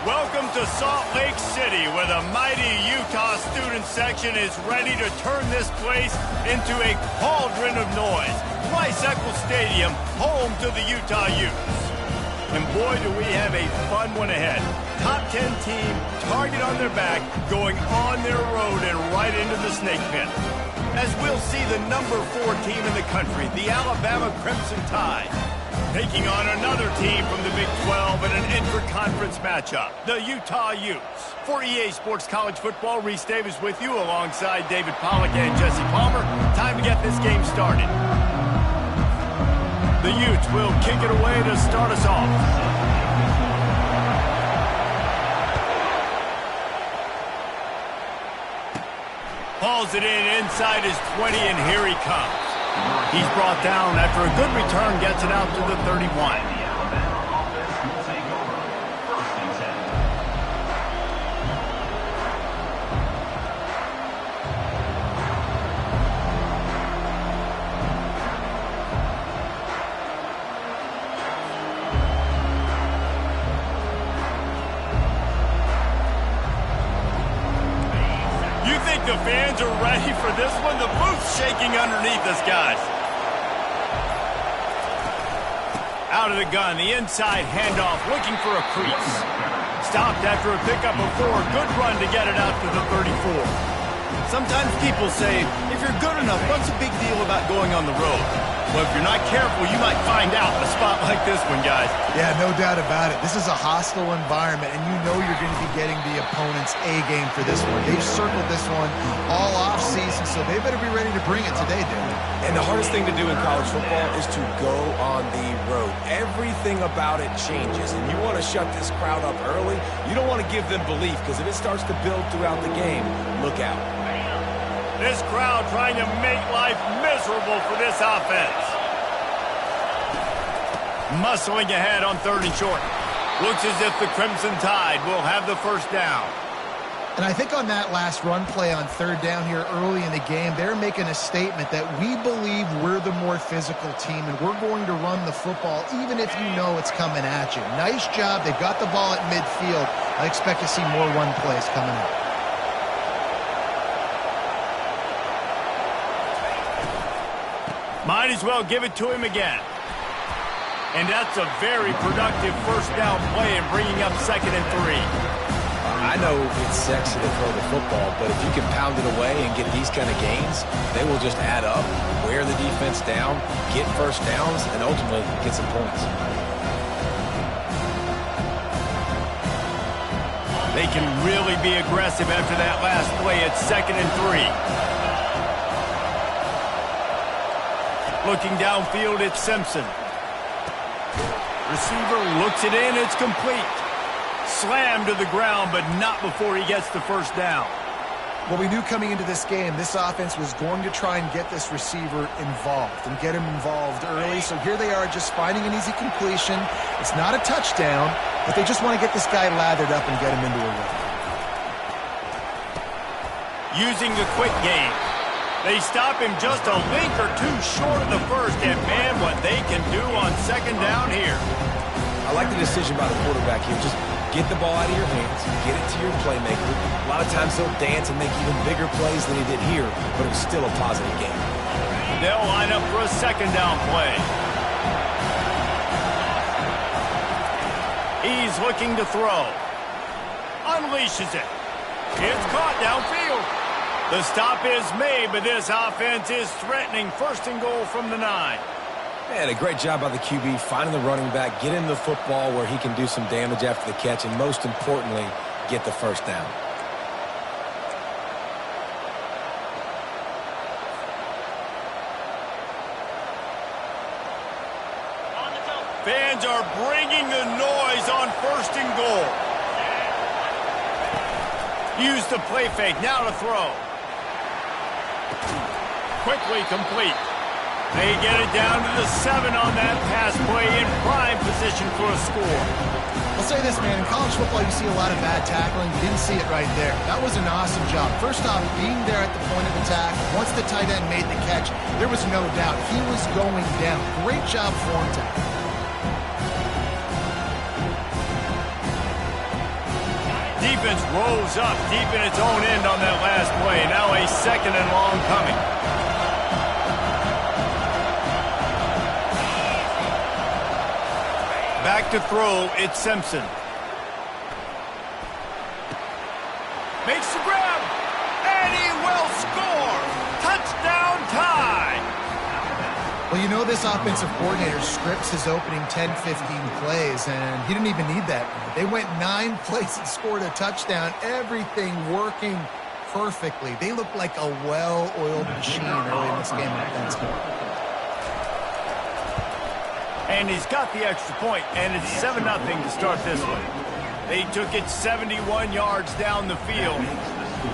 Welcome to Salt Lake City, where the mighty Utah student section is ready to turn this place into a cauldron of noise. Rice-Eccles Stadium, home to the Utah Utes. And boy, do we have a fun one ahead. Top 10 team, target on their back, going on their road and right into the snake pit. As we'll see the number 4 team in the country, the Alabama Crimson Tide, taking on another team from the Big 12 in an intra-conference matchup, the Utah Utes. For EA Sports College Football, Reese Davis with you alongside David Pollack and Jesse Palmer. Time to get this game started. The Utes will kick it away to start us off. Hauls it in inside his 20, and here he comes. He's brought down after a good return, gets it out to the 31. You think the fans are ready for this one? The booth's shaking underneath us, guys. Out of the gun, the inside handoff, looking for a crease. Stopped after a pickup of 4. Good run to get it out to the 34. Sometimes people say, if you're good enough, what's the big deal about going on the road? Well, if you're not careful, you might find out in a spot like this one, guys. Yeah, no doubt about it. This is a hostile environment, and you know you're going to be getting the opponent's A-game for this one. They've circled this one all off-season, so they better be ready to bring it today, David. And the hardest thing to do in college football is to go on the road. Everything about it changes, and you want to shut this crowd up early. You don't want to give them belief, because if it starts to build throughout the game, look out. This crowd trying to make life miserable for this offense. Muscling ahead on 3rd and short. Looks as if the Crimson Tide will have the first down. And I think on that last run play on 3rd down here early in the game, they're making a statement that we believe we're the more physical team and we're going to run the football even if you know it's coming at you. Nice job. They've got the ball at midfield. I expect to see more run plays coming up. Might as well give it to him again. And that's a very productive first down play and bringing up 2nd and 3. I know it's sexy to throw the football, but if you can pound it away and get these kind of gains, they will just add up, wear the defense down, get first downs, and ultimately get some points. They can really be aggressive after that last play at 2nd and 3. Looking downfield, it's Simpson. Receiver looks it in, it's complete. Slammed to the ground, but not before he gets the first down. Well, we knew coming into this game, this offense was going to try and get this receiver involved and get him involved early. So here they are just finding an easy completion. It's not a touchdown, but they just want to get this guy lathered up and get him into a rhythm. Using the quick game. They stop him just a link or 2 short of the first, and man, what they can do on 2nd down here. I like the decision by the quarterback here. Just get the ball out of your hands, get it to your playmaker. A lot of times he'll dance and make even bigger plays than he did here, but it was still a positive game. They'll line up for a 2nd down play. He's looking to throw. Unleashes it. It's caught downfield. The stop is made, but this offense is threatening 1st and goal from the 9. Man, a great job by the QB, finding the running back, getting the football where he can do some damage after the catch, and most importantly, get the first down. Fans are bringing the noise on 1st and goal. Use the play fake, now to throw. Quickly complete. They get it down to the 7 on that pass play in prime position for a score. I'll say this, man. In college football, you see a lot of bad tackling. You didn't see it right there. That was an awesome job. First off, being there at the point of attack. Once the tight end made the catch, there was no doubt he was going down. Great job form tackling. defense rose up deep in its own end on that last play. Now a 2nd and long coming. Back to throw, it's Simpson. Makes the grab, and he will score. Touchdown tie. Well, you know this offensive coordinator scripts his opening 10, 15 plays, and he didn't even need that. They went 9 plays and scored a touchdown. Everything working perfectly. They look like a well-oiled machine early in this game offensively. And he's got the extra point, and it's 7-0 to start this one. They took it 71 yards down the field,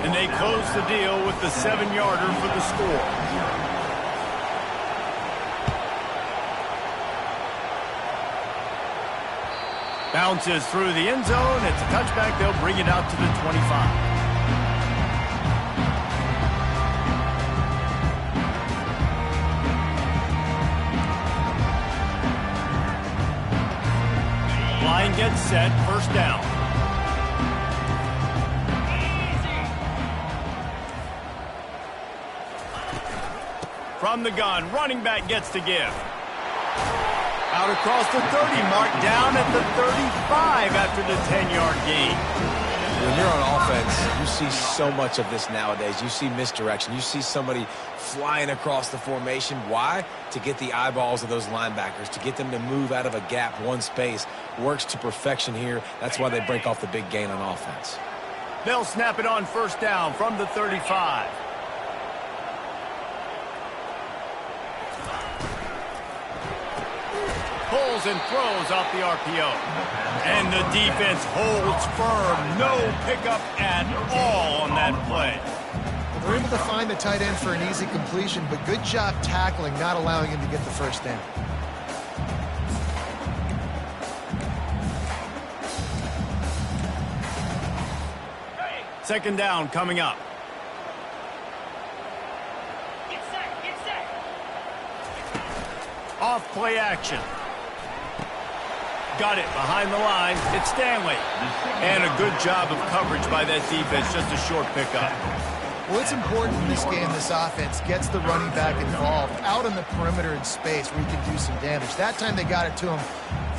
and they closed the deal with the 7-yarder for the score. Bounces through the end zone. It's a touchback. They'll bring it out to the 25. Line gets set, 1st down. From the gun, running back gets to give. Out across the 30 mark, down at the 35 after the 10-yard gain. When you're on offense, you see so much of this nowadays. You see misdirection. You see somebody flying across the formation. Why? To get the eyeballs of those linebackers, to get them to move out of a gap, one space. Works to perfection here. That's why they break off the big gain on offense. They'll snap it on 1st down from the 35. Pulls and throws off the RPO. And the defense holds firm. No pickup at all on that play. They're able to find the tight end for an easy completion, but good job tackling, not allowing him to get the 1st down. Second down coming up. Get set, get set. Off play action. Got it behind the line. It's Stanley. And a good job of coverage by that defense. Just a short pickup. Well, it's important in this game this offense gets the running back involved out on the perimeter in space where he can do some damage. That time they got it to him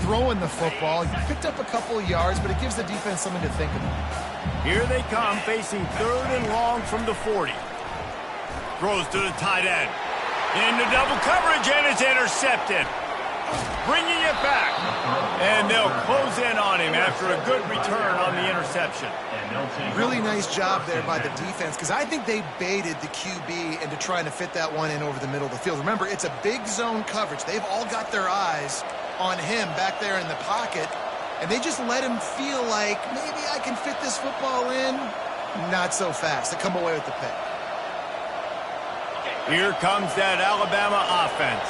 throwing the football. He picked up a couple of yards, but it gives the defense something to think about. Here they come, facing 3rd and long from the 40. Throws to the tight end. Into double coverage, and it's intercepted. Bringing it back. And they'll close in on him after a good return on the interception. Really nice job there by the defense, because I think they baited the QB into trying to fit that one in over the middle of the field. Remember, it's a big zone coverage. They've all got their eyes on him back there in the pocket. And they just let him feel like, maybe I can fit this football in. Not so fast. They come away with the pick. Here comes that Alabama offense.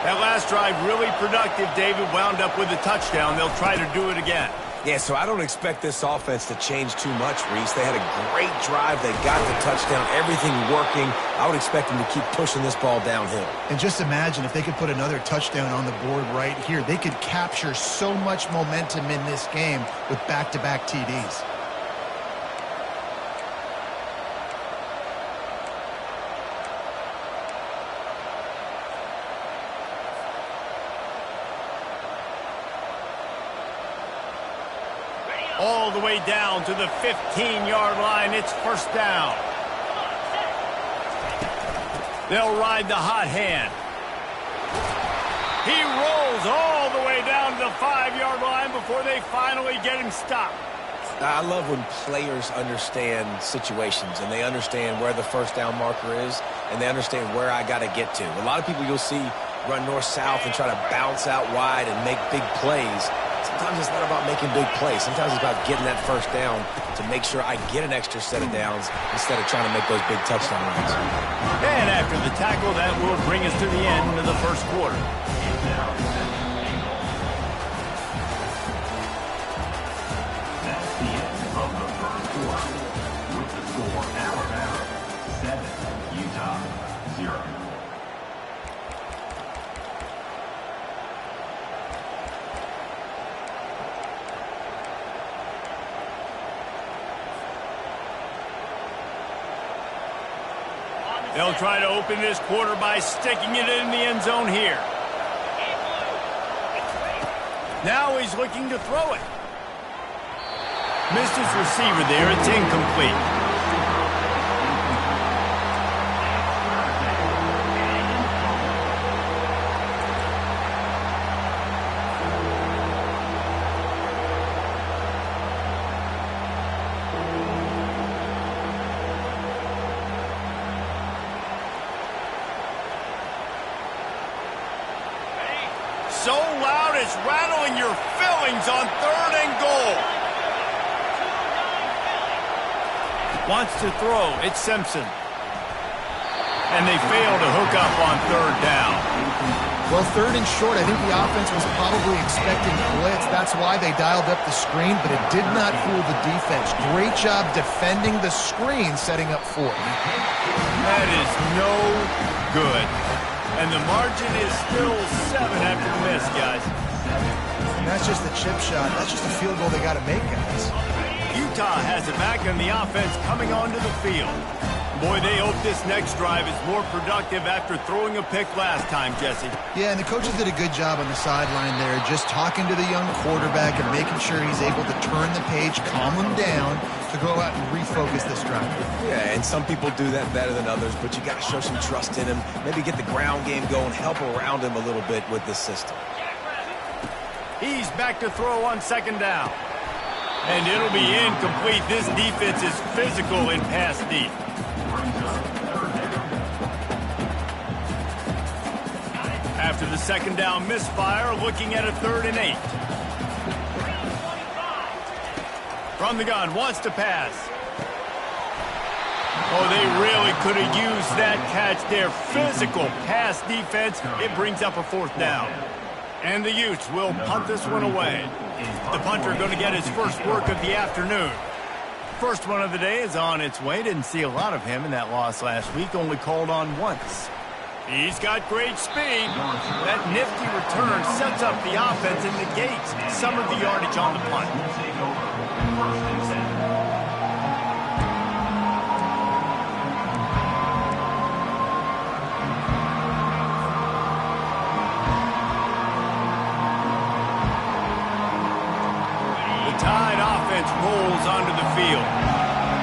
That last drive really productive. David wound up with a touchdown. They'll try to do it again. Yeah, so I don't expect this offense to change too much, Reese. They had a great drive. They got the touchdown. Everything working. I would expect them to keep pushing this ball downhill. And just imagine if they could put another touchdown on the board right here. They could capture so much momentum in this game with back-to-back TDs. All the way down to the 15-yard line. It's 1st down. They'll ride the hot hand. He rolls all the way down to the 5-yard line before they finally get him stopped. I love when players understand situations and they understand where the 1st down marker is and they understand where I got to get to. A lot of people you'll see run north-south and try to bounce out wide and make big plays. Sometimes it's not about making big plays. Sometimes it's about getting that 1st down to make sure I get an extra set of downs instead of trying to make those big touchdown runs. And after the tackle, that will bring us to the end of the 1st quarter. That's the end of the 1st quarter. With the score, Alabama 7, Utah 0. They'll try to open this quarter by sticking it in the end zone here. Now he's looking to throw it. Missed his receiver there. It's incomplete. So loud it's rattling your fillings on 3rd and goal. Wants to throw. It's Simpson. And they fail to hook up on 3rd down. Well, 3rd and short, I think the offense was probably expecting blitz. That's why they dialed up the screen, but it did not fool the defense. Great job defending the screen, setting up 4th. That is no good. And the margin is still 7 after the miss, guys. And that's just a chip shot. That's just a field goal they got to make, guys. Utah has it back and the offense coming onto the field. Boy, they hope this next drive is more productive after throwing a pick last time, Jesse. Yeah, and the coaches did a good job on the sideline there, just talking to the young quarterback and making sure he's able to turn the page, calm him down, to go out and refocus this drive. Yeah, and some people do that better than others, but you got to show some trust in him. Maybe get the ground game going, help around him a little bit with this system. He's back to throw on 2nd down. And it'll be incomplete. This defense is physical in pass deep. After the 2nd down misfire, looking at a 3rd and 8. From the gun, wants to pass. Oh, they really could have used that catch there. Physical pass defense. It brings up a 4th down. And the Utes will punt this one away. The punter going to get his first work of the afternoon. First one of the day is on its way. Didn't see a lot of him in that loss last week. Only called on once. He's got great speed. That nifty return sets up the offense and negates some of the yardage on the punt. The Tide offense rolls onto the field.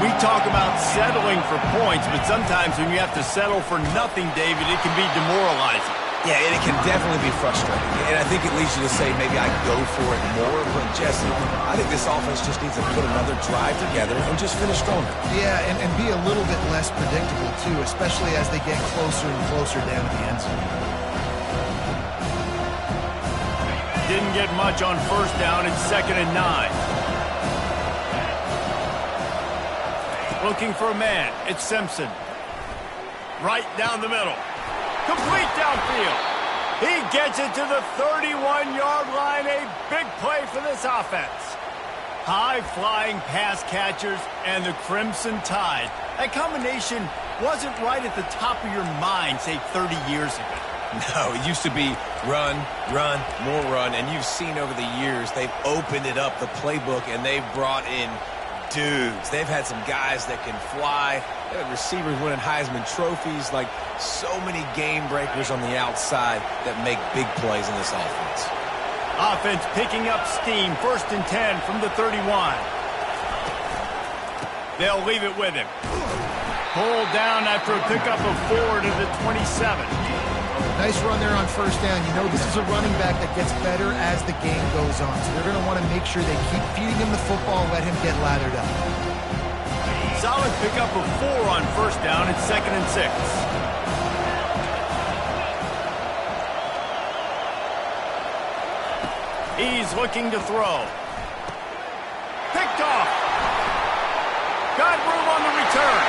We talk about settling for points, but sometimes when you have to settle for nothing, David, it can be demoralizing. Yeah, and it can definitely be frustrating. And I think it leads you to say maybe I go for it more. But, Jesse, I think this offense just needs to put another drive together and just finish stronger. Yeah, and be a little bit less predictable, too, especially as they get closer and closer down to the end zone. Didn't get much on 1st down. It's 2nd and 9. Looking for a man. It's Simpson. Right down the middle. Complete downfield. He gets it to the 31-yard line. A big play for this offense. High-flying pass catchers and the Crimson Tide. That combination wasn't right at the top of your mind, say, 30 years ago. No, it used to be run, run, more run. And you've seen over the years, they've opened it up, the playbook, and they've brought in dudes. They've had some guys that can fly. They have receivers winning Heisman trophies, like so many game breakers on the outside that make big plays in this offense. Offense picking up steam. 1st and 10 from the 31. They'll leave it with him. Pulled down after a pickup of 4 to the 27. Nice run there on 1st down. You know, this is a running back that gets better as the game goes on. So they're going to want to make sure they keep feeding him the football and let him get lathered up. Solid pickup of 4 on 1st down. It's 2nd and 6. He's looking to throw. Picked off. Got room on the return.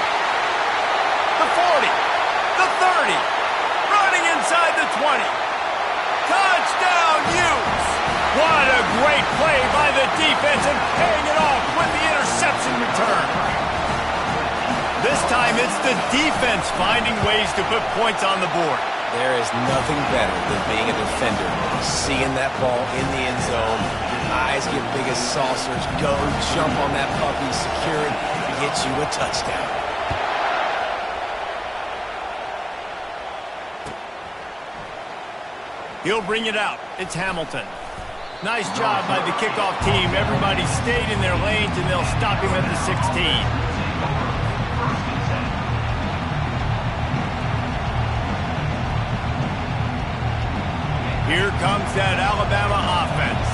The 40. The 30. Running inside the 20. Touchdown, Utes! What a great play by the defense and paying it off with the interception return. This time it's the defense finding ways to put points on the board. There is nothing better than being a defender. Seeing that ball in the end zone, your eyes get big as saucers, go jump on that puppy, secure it, get you a touchdown. He'll bring it out. It's Hamilton. Nice job by the kickoff team. Everybody stayed in their lanes, and they'll stop him at the 16. Here comes that Alabama offense.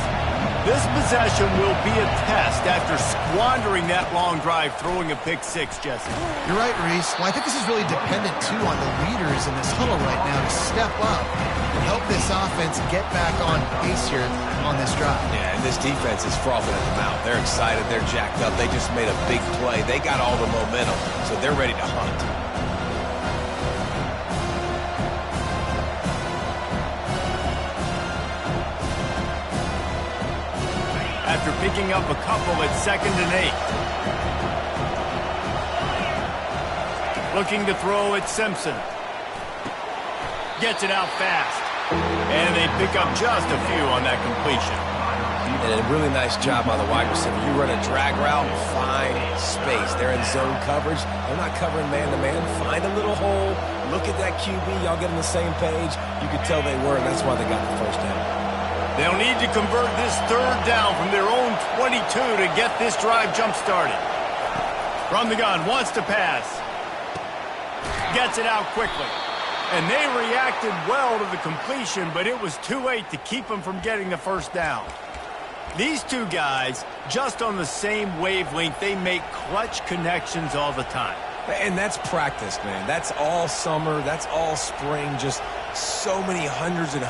This possession will be a test after squandering that long drive, throwing a pick six, Jesse. You're right, Reese. Well, I think this is really dependent, too, on the leaders in this huddle right now to step up and help this offense get back on pace here on this drive. Yeah, and this defense is frothing at the mouth. They're excited. They're jacked up. They just made a big play. They got all the momentum, so they're ready to hunt. After picking up a couple at 2nd and 8. Looking to throw at Simpson. Gets it out fast. And they pick up just a few on that completion. And a really nice job by the wide receiver. You run a drag route, find space. They're in zone coverage. They're not covering man-to-man. Find a little hole. Look at that QB. Y'all get on the same page. You could tell they were, and that's why they got the first down. They'll need to convert this 3rd down from their own 22 to get this drive jump-started. From the gun, wants to pass. Gets it out quickly. And they reacted well to the completion, but it was too late to keep them from getting the first down. These two guys, just on the same wavelength, they make clutch connections all the time. And that's practice, man. That's all summer. That's all spring. Just so many hundreds and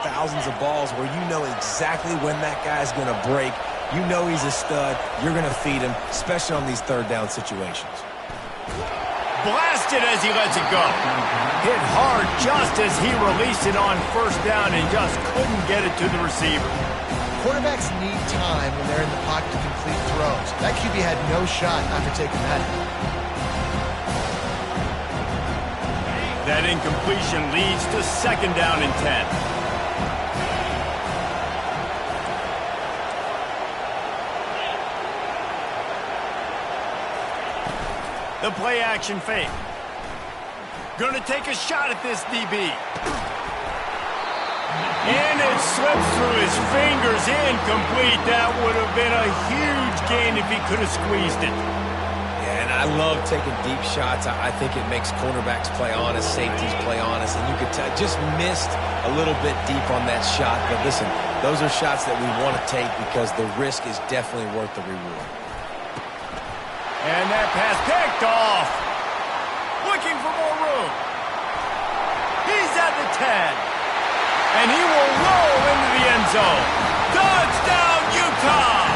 thousands of balls where you know exactly when that guy's going to break. You know he's a stud. You're going to feed him, especially on these 3rd down situations. Blasted as he lets it go. Hit hard just as he released it on 1st down and just couldn't get it to the receiver. Quarterbacks need time when they're in the pocket to complete throws. That QB had no shot after taking that hit. That incompletion leads to 2nd down and 10. The play action fake. Gonna take a shot at this DB. And it slips through his fingers, incomplete. That would have been a huge gain if he could have squeezed it. Yeah, and I love taking deep shots. I think it makes cornerbacks play honest, safeties play honest, and you could tell just missed a little bit deep on that shot. But listen, those are shots that we want to take because the risk is definitely worth the reward. And that pass picked off. Looking for more room. He's at the 10. And he will roll into the end zone. Touchdown, Utah!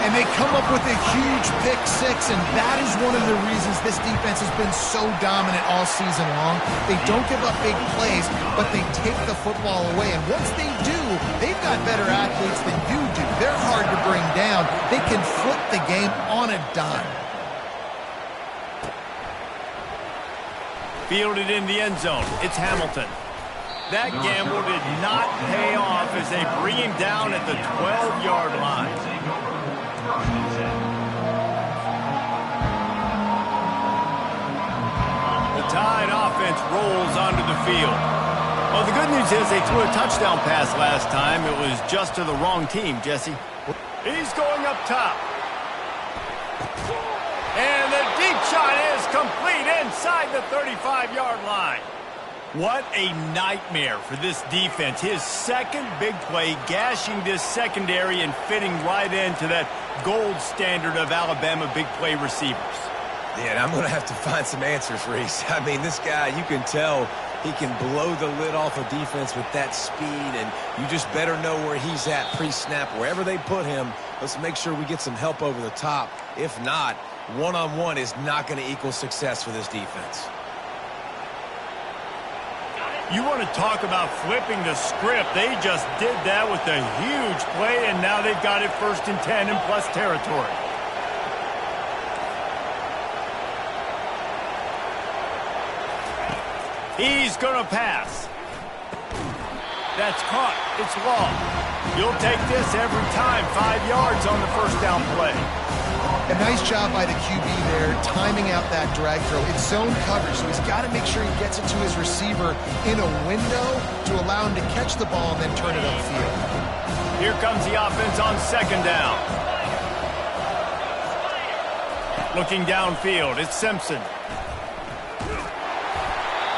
And they come up with a huge pick six, and that is one of the reasons this defense has been so dominant all season long. They don't give up big plays, but they take the football away. And once they do, they've got better athletes than you do. They're hard to bring down. They can flip the game on a dime. Fielded in the end zone. It's Hamilton. That gamble did not pay off as they bring him down at the 12-yard line. The Tide offense rolls onto the field. Well, the good news is they threw a touchdown pass last time. It was just to the wrong team, Jesse. He's going up top. And the deep shot is complete inside the 35-yard line. What a nightmare for this defense. His 2nd big play, gashing this secondary and fitting right into that gold standard of Alabama big play receivers. Yeah, and I'm going to have to find some answers, Reese. I mean, this guy, you can tell he can blow the lid off a defense with that speed, and you just better know where he's at pre-snap. Wherever they put him, let's make sure we get some help over the top. If not, one-on-one is not going to equal success for this defense. You want to talk about flipping the script. They just did that with a huge play, and now they've got it 1st and 10 in plus territory. He's going to pass. That's caught. It's long. You'll take this every time. 5 yards on the 1st down play. A nice job by the QB there, timing out that drag throw. It's zone coverage, so he's got to make sure he gets it to his receiver in a window to allow him to catch the ball and then turn it upfield. Here comes the offense on second down. Looking downfield, it's Simpson.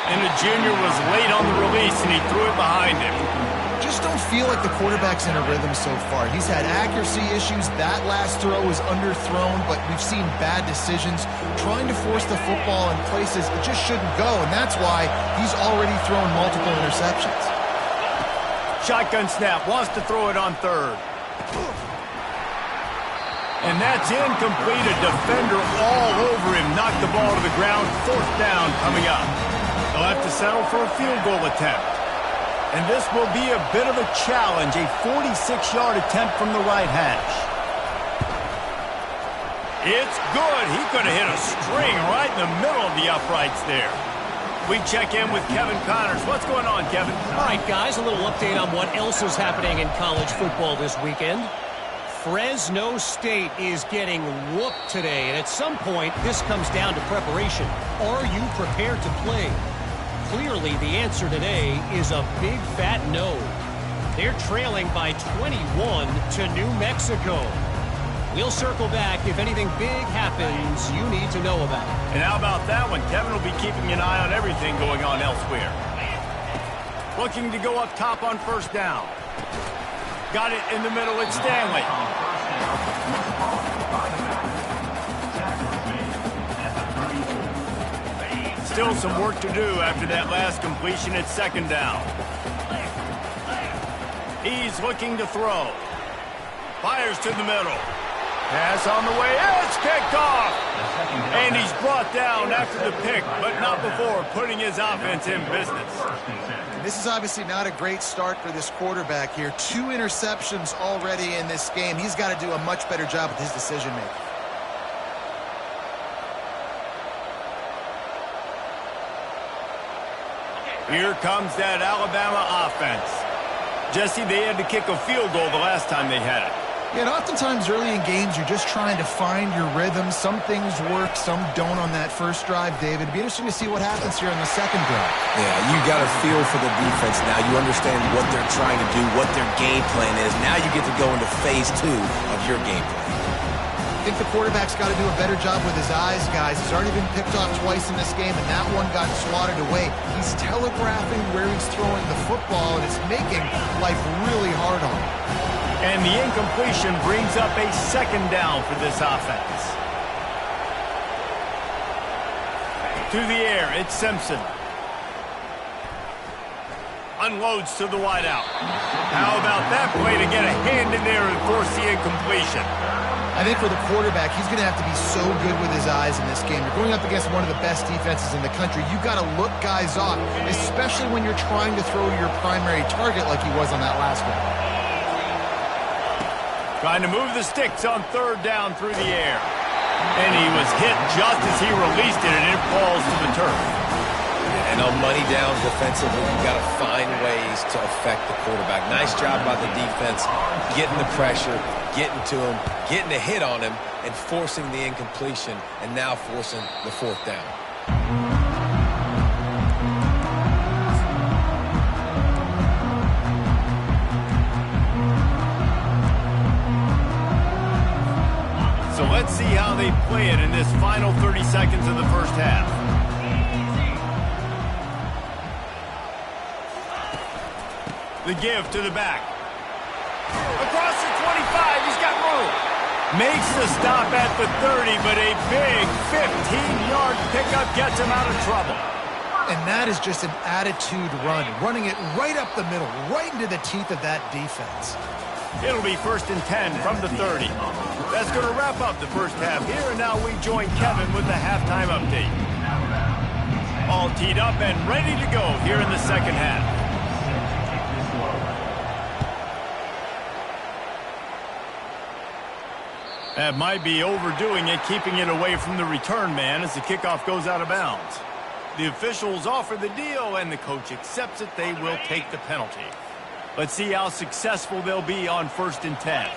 And the junior was late on the release, and he threw it behind him. Just don't feel like the quarterback's in a rhythm so far. He's had accuracy issues. That last throw was underthrown, but we've seen bad decisions, trying to force the football in places it just shouldn't go, and that's why he's already thrown multiple interceptions. Shotgun snap, wants to throw it on third. And that's incomplete. A defender all over him. Knocked the ball to the ground. Fourth down coming up. They'll have to settle for a field goal attempt. And this will be a bit of a challenge. A 46-yard attempt from the right hash. It's good. He could have hit a string right in the middle of the uprights there. We check in with Kevin Connors. What's going on, Kevin? All right, guys, a little update on what else is happening in college football this weekend. Fresno State is getting whooped today, and at some point, this comes down to preparation. Are you prepared to play? Clearly, the answer today is a big fat no. They're trailing by 21 to New Mexico. We'll circle back if anything big happens you need to know about. And how about that one? Kevin will be keeping an eye on everything going on elsewhere. Looking to go up top on first down. Got it in the middle, it's Stanley. Still some work to do after that last completion at second down. He's looking to throw. Fires to the middle. Pass on the way, it's kicked off! And he's brought down after the pick, but not before putting his offense in business. This is obviously not a great start for this quarterback here. 2 interceptions already in this game. He's got to do a much better job with his decision-making. Here comes that Alabama offense. Jesse, they had to kick a field goal the last time they had it. Yeah, and oftentimes early in games, you're just trying to find your rhythm. Some things work, some don't on that first drive, David. It'd be interesting to see what happens here on the second drive. Yeah, you got a feel for the defense now. You understand what they're trying to do, what their game plan is. Now you get to go into phase 2 of your game plan. I think the quarterback's got to do a better job with his eyes, guys. He's already been picked off twice in this game, and that one got swatted away. He's telegraphing where he's throwing the football, and it's making life really hard on him. And the incompletion brings up a second down for this offense. To the air, it's Simpson. Unloads to the wideout. How about that play to get a hand in there and force the incompletion? I think for the quarterback, he's going to have to be so good with his eyes in this game. You're going up against one of the best defenses in the country. You've got to look guys off, especially when you're trying to throw to your primary target like he was on that last one. Trying to move the sticks on third down through the air. And he was hit just as he released it, and it falls to the turf. And on money downs defensively, you've got to find ways to affect the quarterback. Nice job by the defense, getting the pressure, getting to him, getting a hit on him, and forcing the incompletion, and now forcing the fourth down. So let's see how they play it in this final 30 seconds of the first half. The give to the back. Across the 25, he's got room. Makes the stop at the 30, but a big 15-yard pickup gets him out of trouble. And that is just an attitude run, running it right up the middle, right into the teeth of that defense. It'll be 1st and 10 from the 30. That's going to wrap up the first half here, and now we join Kevin with the halftime update. All teed up and ready to go here in the second half. That might be overdoing it, keeping it away from the return man as the kickoff goes out of bounds. The officials offer the deal, and the coach accepts it. They will take the penalty. Let's see how successful they'll be on 1st and 10.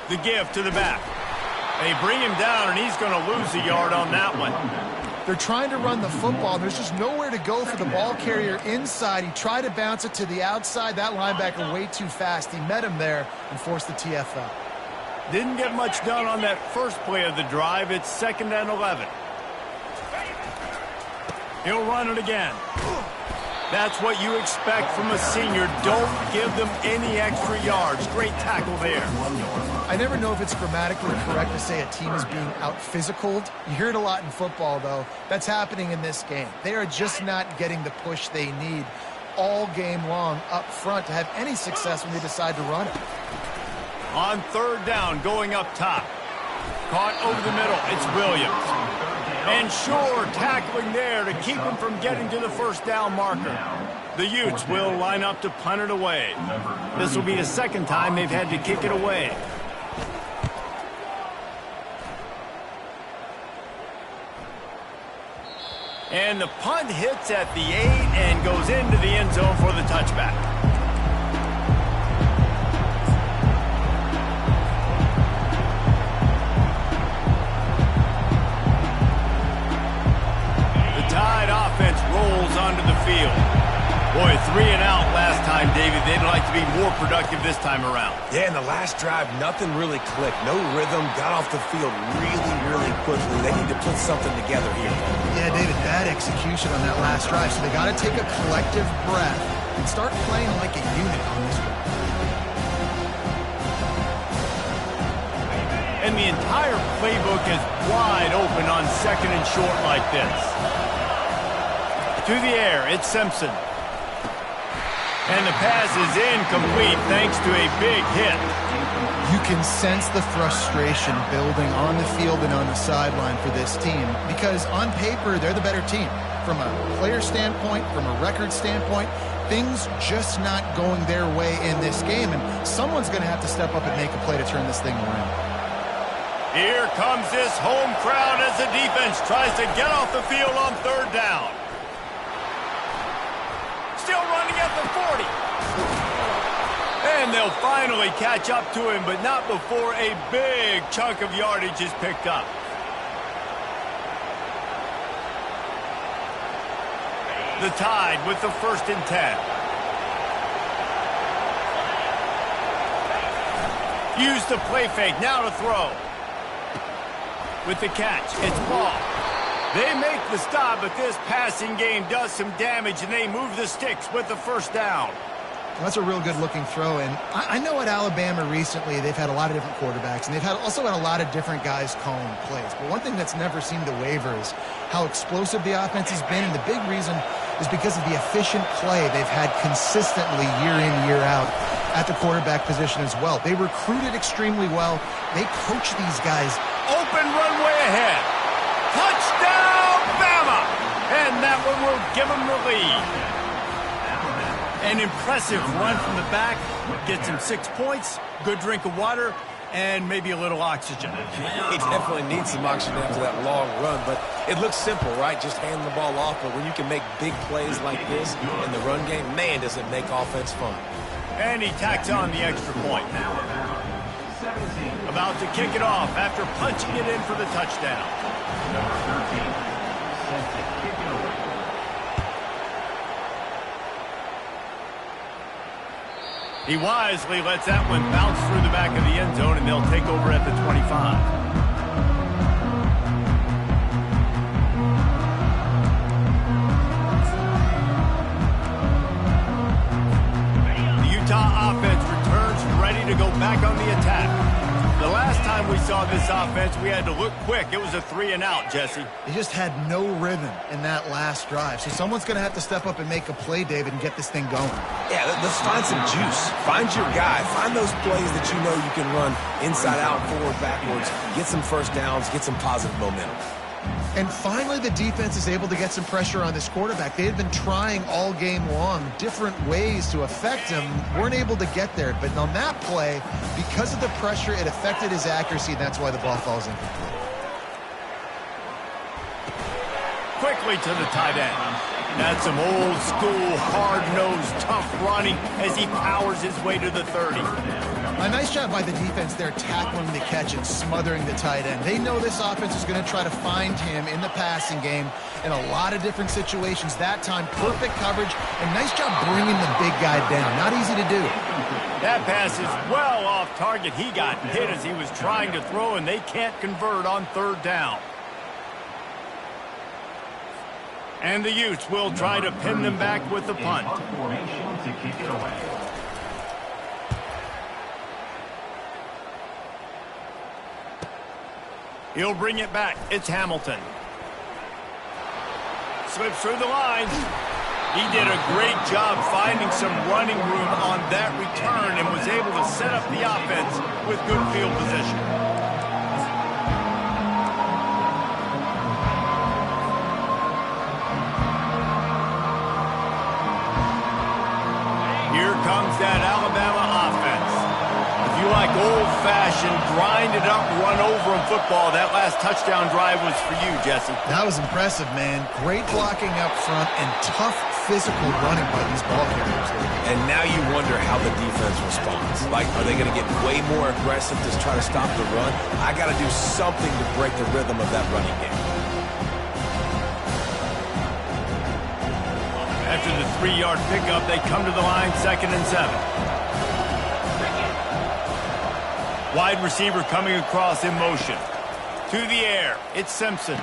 The give to the back. They bring him down, and he's going to lose a yard on that one. They're trying to run the football. There's just nowhere to go for the ball carrier inside. He tried to bounce it to the outside. That linebacker way too fast. He met him there and forced the TFL. Didn't get much done on that first play of the drive. It's 2nd and 11. He'll run it again. That's what you expect from a senior. Don't give them any extra yards. Great tackle there. I never know if it's grammatically correct to say a team is being out-physicaled. You hear it a lot in football, though. That's happening in this game. They are just not getting the push they need all game long up front to have any success when they decide to run it. On 3rd down, going up top. Caught over the middle. It's Williams. And Shore tackling there to keep him from getting to the 1st down marker. The Utes will line up to punt it away. This will be the 2nd time they've had to kick it away. And the punt hits at the 8 and goes into the end zone for the touchback. The Tide offense rolls onto the field. Boy, 3 and out last time, David. They'd like to be more productive this time around. Yeah, in the last drive, nothing really clicked. No rhythm, got off the field really quickly. They need to put something together here. Yeah, David, bad execution on that last drive. So they got to take a collective breath and start playing like a unit on this one. And the entire playbook is wide open on 2nd and short like this. To the air, it's Simpson. And the pass is incomplete thanks to a big hit. You can sense the frustration building on the field and on the sideline for this team because on paper, they're the better team. From a player standpoint, from a record standpoint, things just not going their way in this game, and someone's going to have to step up and make a play to turn this thing around. Here comes this home crowd as the defense tries to get off the field on 3rd down. Still running at the 40. And they'll finally catch up to him, but not before a big chunk of yardage is picked up. The Tide with the 1st and 10. Use the play fake, now to throw. With the catch, it's Ball. They make the stop, but this passing game does some damage, and they move the sticks with the 1st down. That's a real good-looking throw, and I know at Alabama recently they've had a lot of different quarterbacks, and they've also had a lot of different guys calling plays. But one thing that's never seemed to waver is how explosive the offense has been, and the big reason is because of the efficient play they've had consistently year in, year out at the quarterback position as well. They recruited extremely well. They coach these guys. Open runway ahead. Touchdown, Bama! And that one will give them the lead. An impressive run from the back. Gets him 6 points, good drink of water, and maybe a little oxygen. He definitely needs some oxygen after that long run, but it looks simple, right? Just hand the ball off, but when you can make big plays like this in the run game, man, does it make offense fun. And he tacks on the extra point. About to kick it off after punching it in for the touchdown. Number 13, set to kick it away. He wisely lets that one bounce through the back of the end zone, and they'll take over at the 25. The Utah offense returns ready to go back on the attack. The last time we saw this offense, we had to look quick. It was a 3 and out, Jesse. They just had no rhythm in that last drive. So someone's going to have to step up and make a play, David, and get this thing going. Yeah, let's find some juice. Find your guy. Find those plays that you know you can run inside out, forward, backwards. Get some 1st downs. Get some positive momentum. And finally, the defense is able to get some pressure on this quarterback. They had been trying all game long different ways to affect him, weren't able to get there. But on that play, because of the pressure, it affected his accuracy, and that's why the ball falls incomplete. Quickly to the tight end. That's some old school, hard-nosed, tough running as he powers his way to the 30. A nice job by the defense there tackling the catch and smothering the tight end. They know this offense is going to try to find him in the passing game in a lot of different situations. That time, perfect coverage and nice job bringing the big guy down. Not easy to do. That pass is well off target. He got hit as he was trying to throw, and they can't convert on 3rd down. And the Utes will try to pin them back with the punt. Formation to kick it away. He'll bring it back. It's Hamilton. Slips through the lines. He did a great job finding some running room on that return and was able to set up the offense with good field position. Here comes that Alabama offense. If you like old-fashioned, grind-it-up, run-over in football, that last touchdown drive was for you, Jesse. That was impressive, man. Great blocking up front and tough physical running by these ball carriers. And now you wonder how the defense responds. Like, are they going to get way more aggressive to try to stop the run? I got to do something to break the rhythm of that running game. After the 3-yard pickup, they come to the line, 2nd and 7. Wide receiver coming across in motion. To the air, it's Simpson.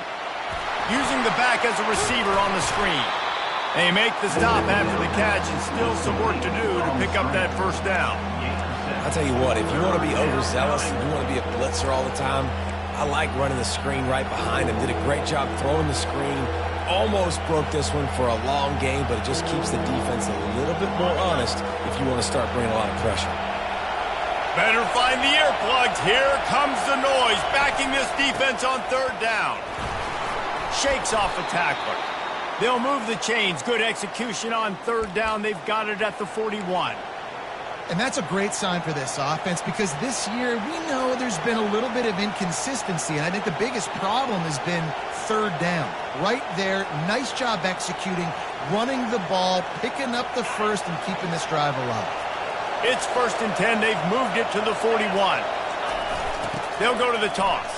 Using the back as a receiver on the screen. They make the stop after the catch and still some work to do to pick up that 1st down. I'll tell you what, if you want to be overzealous and you want to be a blitzer all the time, I like running the screen right behind him. Did a great job throwing the screen. Almost broke this one for a long game, but it just keeps the defense a little bit more honest if you want to start bringing a lot of pressure. Better find the earplugs. Here comes the noise, backing this defense on 3rd down. Shakes off a tackler. They'll move the chains. Good execution on 3rd down. They've got it at the 41. And that's a great sign for this offense because this year we know there's been a little bit of inconsistency, and I think the biggest problem has been 3rd down. Right there, nice job executing, running the ball, picking up the 1st, and keeping this drive alive. It's 1st and 10. They've moved it to the 41. They'll go to the toss.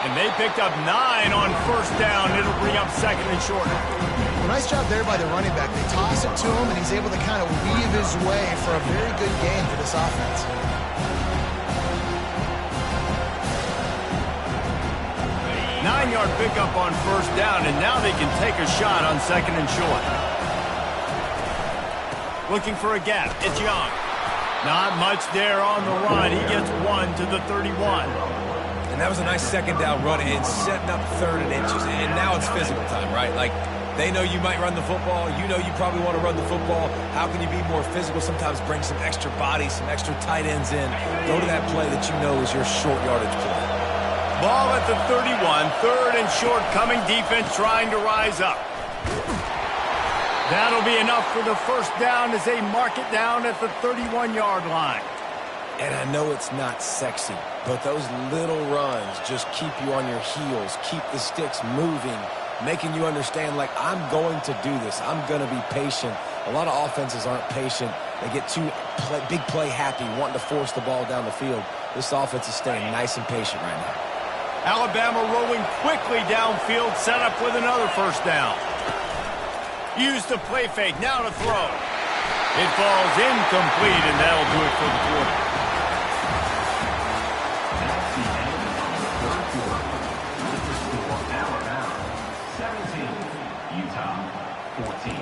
And they picked up 9 on 1st down. It'll bring up 2nd and short. Well, nice job there by the running back. They toss it to him, and he's able to kind of weave his way for a very good game for this offense. Nine-yard pickup on 1st down, and now they can take a shot on 2nd and short. Looking for a gap. It's Young. Not much there on the run. He gets 1 to the 31. And that was a nice 2nd down run and setting up 3rd and inches. And now it's physical time, right? Like, they know you might run the football. You know you probably want to run the football. How can you be more physical? Sometimes bring some extra bodies, some extra tight ends in. Go to that play that you know is your short yardage play. Ball at the 31. 3rd and short coming. Defense trying to rise up. That'll be enough for the 1st down as they mark it down at the 31-yard line. And I know it's not sexy, but those little runs just keep you on your heels, keep the sticks moving, making you understand, like, I'm going to do this. I'm going to be patient. A lot of offenses aren't patient. They get too big play happy, wanting to force the ball down the field. This offense is staying nice and patient right now. Alabama rolling quickly downfield, set up with another 1st down. Use the play fake, now to throw. It falls incomplete, and that'll do it for the quarter. That's the end of the 3rd quarter. With the score, Alabama 17, Utah 14.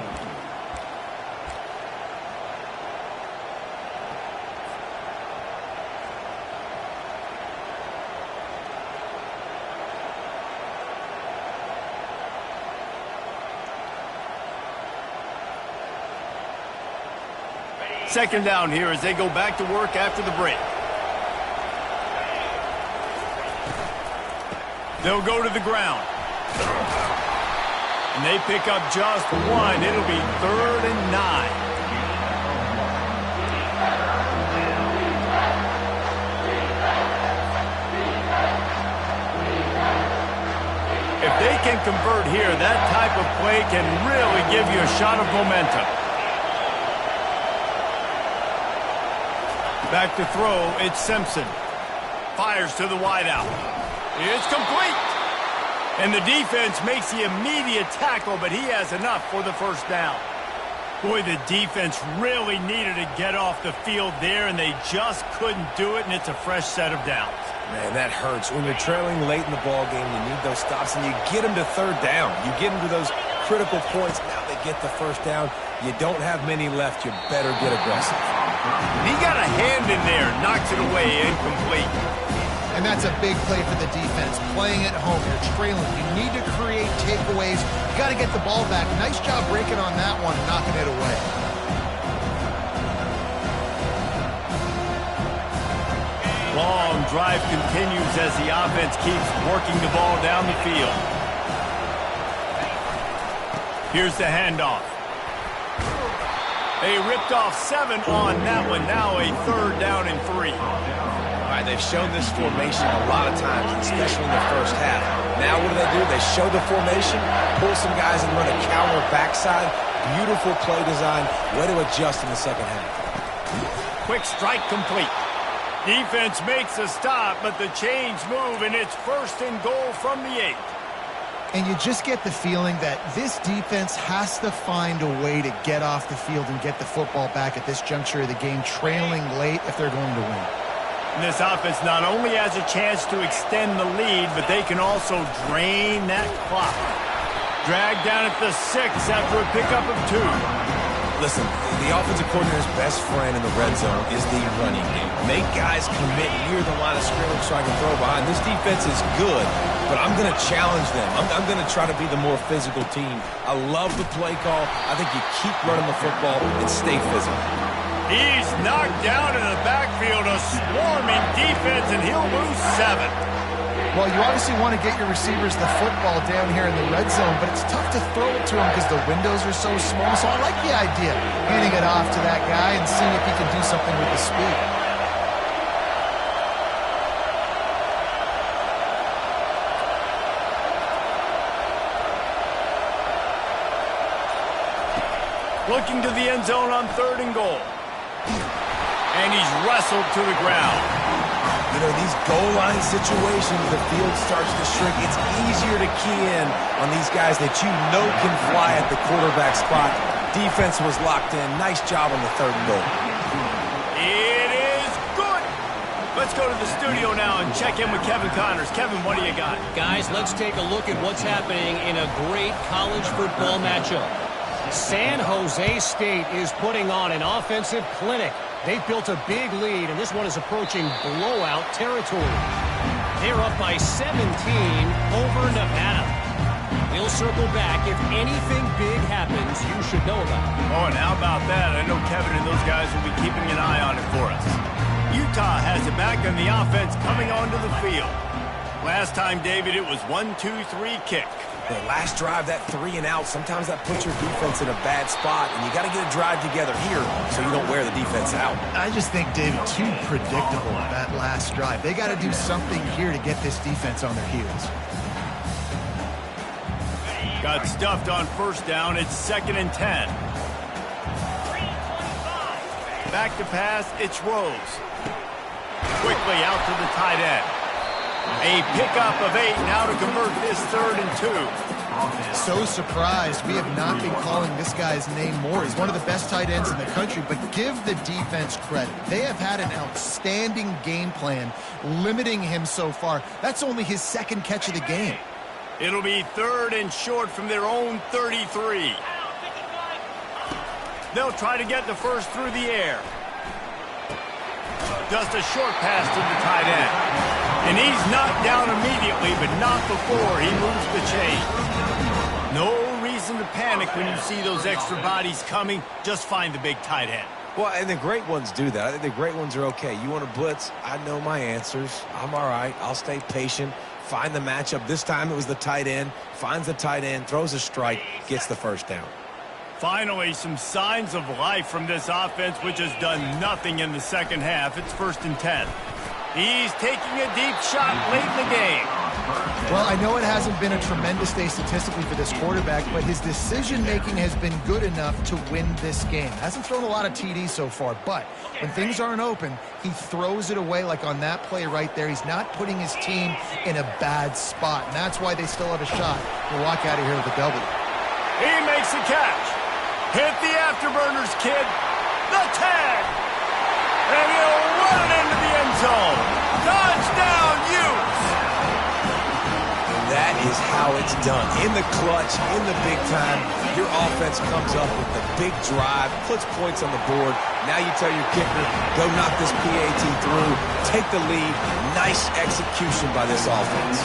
Second down here as they go back to work after the break. They'll go to the ground. And they pick up just 1. It'll be 3rd and 9. If they can convert here, that type of play can really give you a shot of momentum. Back to throw, it's Simpson. Fires to the wideout. It's complete. And the defense makes the immediate tackle, but he has enough for the first down. Boy, the defense really needed to get off the field there, and they just couldn't do it, and it's a fresh set of downs. Man, that hurts. When you're trailing late in the ball game, you need those stops, and you get them to third down. You get them to those critical points. Now they get the first down. You don't have many left. You better get aggressive. He got a hand in there, knocks it away, incomplete. And that's a big play for the defense. Playing at home, you're trailing. You need to create takeaways. You got to get the ball back. Nice job breaking on that one and knocking it away. Long drive continues as the offense keeps working the ball down the field. Here's the handoff. They ripped off 7 on that one. Now a third down and 3. All right, they've shown this formation a lot of times, especially in the first half. Now what do? They show the formation, pull some guys and run a counter backside. Beautiful play design. Way to adjust in the second half. Quick strike complete. Defense makes a stop, but the chains move, and it's 1st and goal from the 8. And you just get the feeling that this defense has to find a way to get off the field and get the football back at this juncture of the game, trailing late if they're going to win. And this offense not only has a chance to extend the lead, but they can also drain that clock. Dragged down at the 6 after a pickup of 2. Listen, the offensive coordinator's best friend in the red zone is the running game. Make guys commit near the line of scrimmage so I can throw behind. This defense is good, but I'm going to challenge them. I'm going to try to be the more physical team. I love the play call. I think you keep running the football and stay physical. He's knocked down in the backfield, a swarming defense, and he'll lose 7. Well, you obviously want to get your receivers the football down here in the red zone, but it's tough to throw it to them because the windows are so small. So I like the idea, handing it off to that guy and seeing if he can do something with the speed. Looking to the end zone on 3rd and goal. And he's wrestled to the ground. You know, these goal line situations, the field starts to shrink. It's easier to key in on these guys that you know can fly at the quarterback spot. Defense was locked in. Nice job on the 3rd and goal. It is good. Let's go to the studio now and check in with Kevin Connors. Kevin, what do you got? Guys, let's take a look at what's happening in a great college football matchup. San Jose State is putting on an offensive clinic. They've built a big lead, and this one is approaching blowout territory. They're up by 17 over Nevada. We'll circle back. If anything big happens, you should know about it. Oh, and how about that? I know Kevin and those guys will be keeping an eye on it for us. Utah has it back on the offense coming onto the field. Last time, David, it was 1-2-3 kick. The last drive, that 3 and out, sometimes that puts your defense in a bad spot, and you got to get a drive together here so you don't wear the defense out. I just think, David, too predictable that last drive. They got to do something here to get this defense on their heels. Got stuffed on 1st down. It's 2nd and 10. Back to pass. It's Rose. Quickly out to the tight end. A pickup of 8 now to convert this 3rd and 2. So surprised. We have not been calling this guy's name more. He's one of the best tight ends in the country, but give the defense credit. They have had an outstanding game plan, limiting him so far. That's only his 2nd catch of the game. It'll be 3rd and short from their own 33. They'll try to get the first through the air. Just a short pass to the tight end. And he's knocked down immediately, but not before he moves the chain. No reason to panic when you see those extra bodies coming. Just find the big tight end. Well, and the great ones do that. I think the great ones are okay. You want to blitz? I know my answers. I'm all right. I'll stay patient. Find the matchup. This time it was the tight end. Finds the tight end, throws a strike, gets the first down. Finally, some signs of life from this offense, which has done nothing in the second half. It's 1st and 10. He's taking a deep shot late in the game. Well, I know it hasn't been a tremendous day statistically for this quarterback, but his decision-making has been good enough to win this game. Hasn't thrown a lot of TDs so far, but when things aren't open, he throws it away like on that play right there. He's not putting his team in a bad spot, and that's why they still have a shot to walk out of here with a W. He makes the catch. Hit the afterburners, kid. The tag. And he'll run it into the end zone. Touchdown, Utes. That is how it's done. In the clutch, in the big time, your offense comes up with the big drive, puts points on the board. Now you tell your kicker, go knock this PAT through, take the lead. Nice execution by this offense.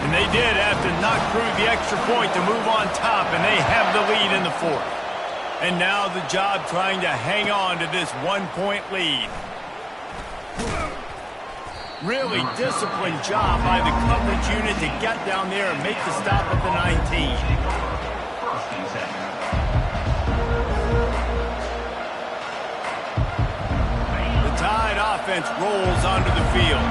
And they did have to knock through the extra point to move on top, and they have the lead in the fourth. And now the job trying to hang on to this one-point lead. Really disciplined job by the coverage unit to get down there and make the stop at the 19. The Tide offense rolls onto the field.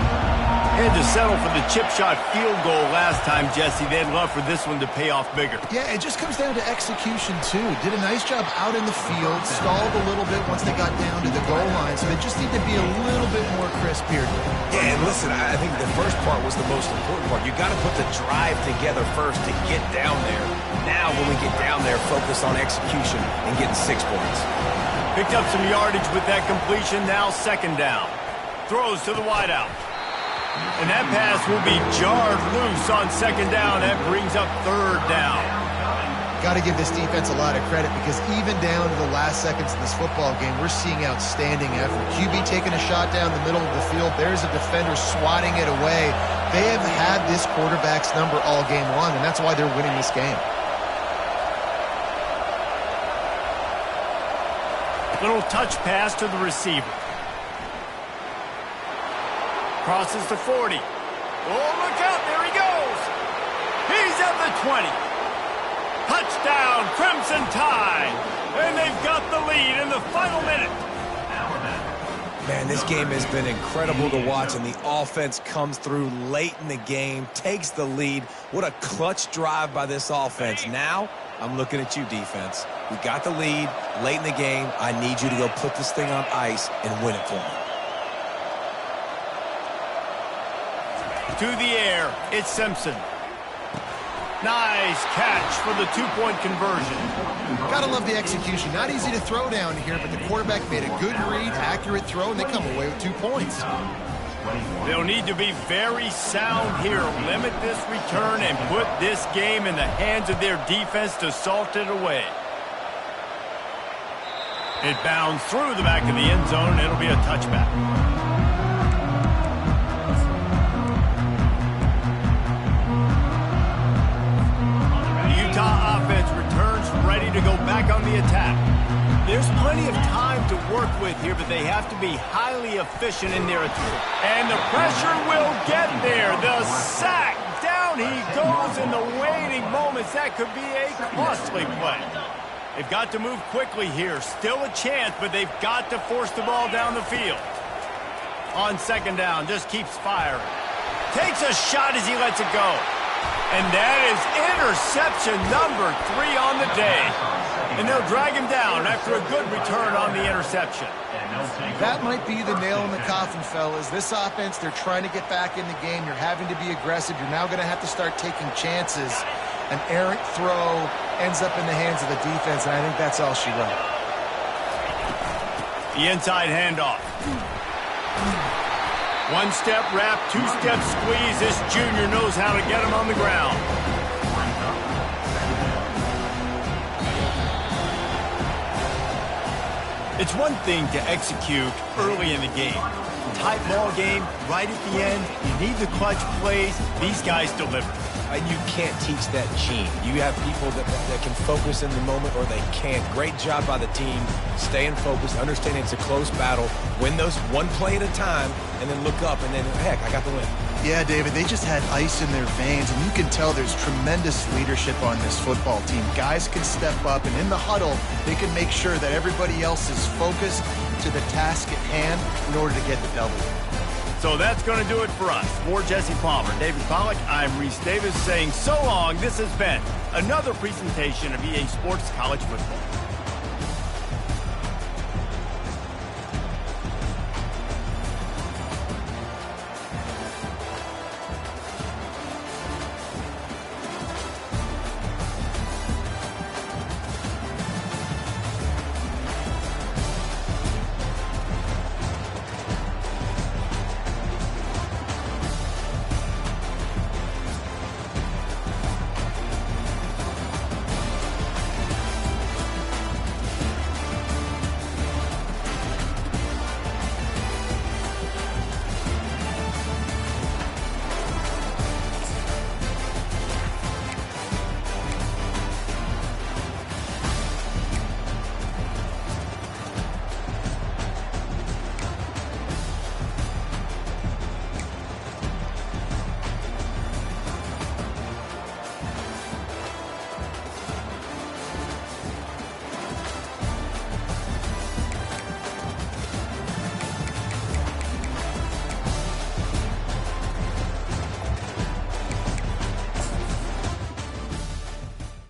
Had to settle for the chip shot field goal last time, Jesse. They'd love for this one to pay off bigger. Yeah, it just comes down to execution, too. Did a nice job out in the field, stalled a little bit once they got down to the goal line, so they just need to be a little bit more crisp here. Yeah, and listen, I think the first part was the most important part. You got to put the drive together first to get down there. Now, when we get down there, focus on execution and getting 6 points. Picked up some yardage with that completion. Now second down. Throws to the wideout. And that pass will be jarred loose on second down. That brings up third down. Got to give this defense a lot of credit because even down to the last seconds of this football game, we're seeing outstanding effort. QB taking a shot down the middle of the field. There's a defender swatting it away. They have had this quarterback's number all game long, and that's why they're winning this game. Little touch pass to the receiver. Crosses the 40. Oh, look out. There he goes. He's at the 20. Touchdown, Crimson Tide. And they've got the lead in the final minute. Man, this game has been incredible to watch, and the offense comes through late in the game, takes the lead. What a clutch drive by this offense. Now, I'm looking at you, defense. We got the lead late in the game. I need you to go put this thing on ice and win it for me. To the air, it's Simpson. Nice catch for the two-point conversion. Gotta love the execution. Not easy to throw down here, but the quarterback made a good read, accurate throw, and they come away with 2 points. They'll need to be very sound here. Limit this return and put this game in the hands of their defense to salt it away. It bounds through the back of the end zone, and it'll be a touchback. Utah offense returns ready to go back on the attack. There's plenty of time to work with here, but they have to be highly efficient in their attack. And the pressure will get there. The sack. Down he goes in the waiting moments. That could be a costly play. They've got to move quickly here. Still a chance, but they've got to force the ball down the field. On second down, just keeps firing. Takes a shot as he lets it go. And that is interception number 3 on the day. And they'll drag him down after a good return on the interception. That might be the nail in the coffin, fellas. This offense, they're trying to get back in the game. You're having to be aggressive. You're now going to have to start taking chances. An errant throw ends up in the hands of the defense, and I think that's all she wrote. The inside handoff. One-step wrap, two-step squeeze. This junior knows how to get him on the ground. It's one thing to execute early in the game. Tight ball game, right at the end. You need the clutch plays. These guys deliver. And you can't teach that gene. You have people that can focus in the moment or they can't. Great job by the team, staying focused, understanding it's a close battle, win those one play at a time, and then look up, and then, heck, I got the win. Yeah, David, they just had ice in their veins, and you can tell there's tremendous leadership on this football team. Guys can step up, and in the huddle, they can make sure that everybody else is focused to the task at hand in order to get the W. So that's going to do it for us. For Jesse Palmer, David Pollack, I'm Reese Davis saying so long. This has been another presentation of EA Sports College Football.